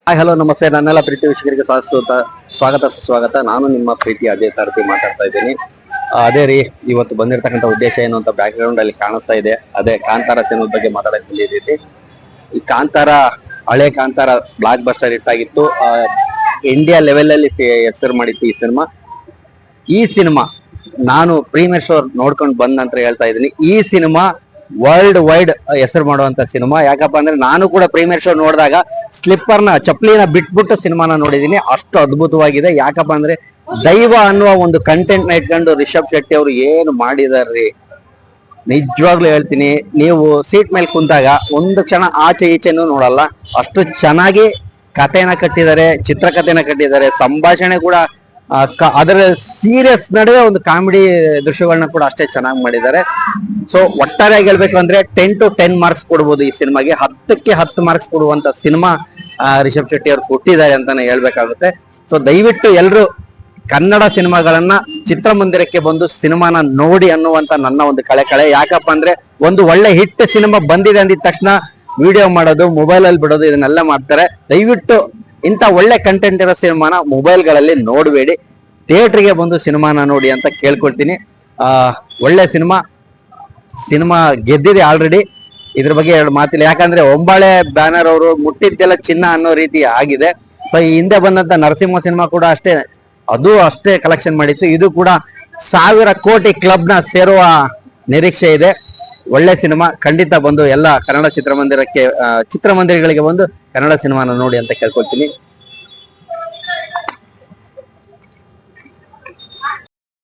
Hi hello ನಮಸ್ತೆ. ನನ್ನೆಲ್ಲ ಪ್ರೀತಿ ವೀಕ್ಷಕರಿಗೆ ಸ್ವಾಗತ ಸುಸ್ವಾಗತ. ನಾನು ನಿಮ್ಮ ಪ್ರೀತಿ ಅಜಯ್ ತಾರತಿ ಮಾತಾಡ್ತಾ ಇದ್ದೀನಿ. ಅದೇ ರೀ, ಇವತ್ತು ಬಂದಿರತಕ್ಕಂಥ ಉದ್ದೇಶ ಏನು ಅಂತ ಬ್ಯಾಕ್ ಗ್ರೌಂಡ್ ಅಲ್ಲಿ ಕಾಣಿಸ್ತಾ ಇದೆ. ಅದೇ ಕಾಂತಾರ ಸಿನಿಮಾ ಬಗ್ಗೆ ಮಾತಾಡಕ್ ಬಂದಿದ್ದೀವಿ. ಈ ಕಾಂತಾರ, ಹಳೆ ಕಾಂತಾರ ಬ್ಲಾಕ್ ಬಸ್ಟರ್ ಹಿಟ್ ಆಗಿತ್ತು. ಇಂಡಿಯಾ ಲೆವೆಲ್ ಅಲ್ಲಿ ಹೆಸರು ಮಾಡಿತ್ತು ಈ ಸಿನಿಮಾ ನಾನು ಪ್ರೀಮಿಯರ್ ಶೋ ನೋಡ್ಕೊಂಡು ಬಂದ ನಂತರ ಹೇಳ್ತಾ ಇದ್ದೀನಿ, ಈ ಸಿನಿಮಾ ವರ್ಲ್ಡ್ ವೈಡ್ ಹೆಸರು ಮಾಡುವಂತ ಸಿನಿಮಾ. ಯಾಕಪ್ಪ ಅಂದ್ರೆ ನಾನು ಕೂಡ ಪ್ರೀಮಿಯರ್ ಶೋ ನೋಡಿದಾಗ ಚಪ್ಪಲಿನ ಬಿಟ್ಬಿಟ್ಟು ಸಿನಿಮಾನ ನೋಡಿದೀನಿ. ಅಷ್ಟು ಅದ್ಭುತವಾಗಿದೆ. ಯಾಕಪ್ಪ ಅಂದ್ರೆ ದೈವ ಅನ್ನುವ ಒಂದು ಕಂಟೆಂಟ್ ನ ಇಟ್ಕೊಂಡು ರಿಷಬ್ ಶೆಟ್ಟಿ ಅವರು ಏನು ಮಾಡಿದಾರ್ರಿ, ನಿಜವಾಗ್ಲೂ ಹೇಳ್ತೀನಿ. ನೀವು ಸೀಟ್ ಮೇಲೆ ಕುಂತಾಗ ಒಂದು ಕ್ಷಣ ಆಚೆ ಈಚೆನೂ ನೋಡಲ್ಲ, ಅಷ್ಟು ಚೆನ್ನಾಗಿ ಕಥೆನ ಕಟ್ಟಿದ್ದಾರೆ, ಚಿತ್ರಕಥೆನ ಕಟ್ಟಿದ್ದಾರೆ. ಸಂಭಾಷಣೆ ಕೂಡ ಅದರ ಸೀರಿಯಸ್ ನಡುವೆ ಒಂದು ಕಾಮಿಡಿ ದೃಶ್ಯಗಳನ್ನ ಕೂಡ ಅಷ್ಟೇ ಚೆನ್ನಾಗಿ ಮಾಡಿದ್ದಾರೆ. ಸೊ ಒಟ್ಟಾರೆಯಾಗಿ ಹೇಳ್ಬೇಕು ಅಂದ್ರೆ 10 to 10 ಮಾರ್ಕ್ಸ್ ಕೊಡ್ಬೋದು ಈ ಸಿನಿಮಾಗೆ. 10ಕ್ಕೆ 10 ಮಾರ್ಕ್ಸ್ ಕೊಡುವಂತ ಸಿನಿಮಾ ರಿಷಬ್ ಶೆಟ್ಟಿ ಅವರು ಕೊಟ್ಟಿದ್ದಾರೆ ಅಂತಾನೆ ಹೇಳ್ಬೇಕಾಗುತ್ತೆ. ಸೊ ದಯವಿಟ್ಟು ಎಲ್ರು ಕನ್ನಡ ಸಿನಿಮಾಗಳನ್ನ ಚಿತ್ರಮಂದಿರಕ್ಕೆ ಬಂದು ಸಿನಿಮಾನ ನೋಡಿ ಅನ್ನುವಂತ ನನ್ನ ಒಂದು ಕಳೆ. ಯಾಕಪ್ಪ ಅಂದ್ರೆ ಒಂದು ಒಳ್ಳೆ ಹಿಟ್ ಸಿನಿಮಾ ಬಂದಿದೆ ಅಂದಿದ ತಕ್ಷಣ ವಿಡಿಯೋ ಮಾಡೋದು, ಮೊಬೈಲ್ ಅಲ್ಲಿ ಬಿಡೋದು, ಇದನ್ನೆಲ್ಲ ಮಾಡ್ತಾರೆ. ದಯವಿಟ್ಟು ಇಂಥ ಒಳ್ಳೆ ಕಂಟೆಂಟ್ ಇರೋ ಸಿನಿಮಾನ ಮೊಬೈಲ್ಗಳಲ್ಲಿ ನೋಡಬೇಡಿ, ಥಿಯೇಟರ್ಗೆ ಬಂದು ಸಿನಿಮಾನ ನೋಡಿ ಅಂತ ಕೇಳ್ಕೊಳ್ತೀನಿ. ಒಳ್ಳೆ ಸಿನಿಮಾ ಗೆದ್ದಿದೆ ಆಲ್ರೆಡಿ. ಇದ್ರ ಬಗ್ಗೆ ಎರಡು ಮಾತಿಲ್ಲ. ಯಾಕಂದ್ರೆ ಒಂಬಾಳೆ ಬ್ಯಾನರ್ ಅವರು ಮುಟ್ಟಿದ್ದೆಲ್ಲ ಚಿನ್ನ ಅನ್ನೋ ರೀತಿ ಆಗಿದೆ. ಸೊ ಈ ಹಿಂದೆ ಬಂದಂತ ನರಸಿಂಹ ಸಿನಿಮಾ ಕೂಡ ಅಷ್ಟೇ ಕಲೆಕ್ಷನ್ ಮಾಡಿತ್ತು. ಇದು ಕೂಡ 1000 ಕೋಟಿ ಕ್ಲಬ್ ನ ಸೇರುವ ನಿರೀಕ್ಷೆ ಇದೆ. ಒಳ್ಳೆ ಸಿನಿಮಾ, ಖಂಡಿತ ಬಂದು ಎಲ್ಲ ಕನ್ನಡ ಚಿತ್ರಮಂದಿರಗಳಿಗೆ ಬಂದು ಕನ್ನಡ ಸಿನಿಮಾನ ನೋಡಿ ಅಂತ ಕೇಳ್ಕೊಳ್ತೀನಿ.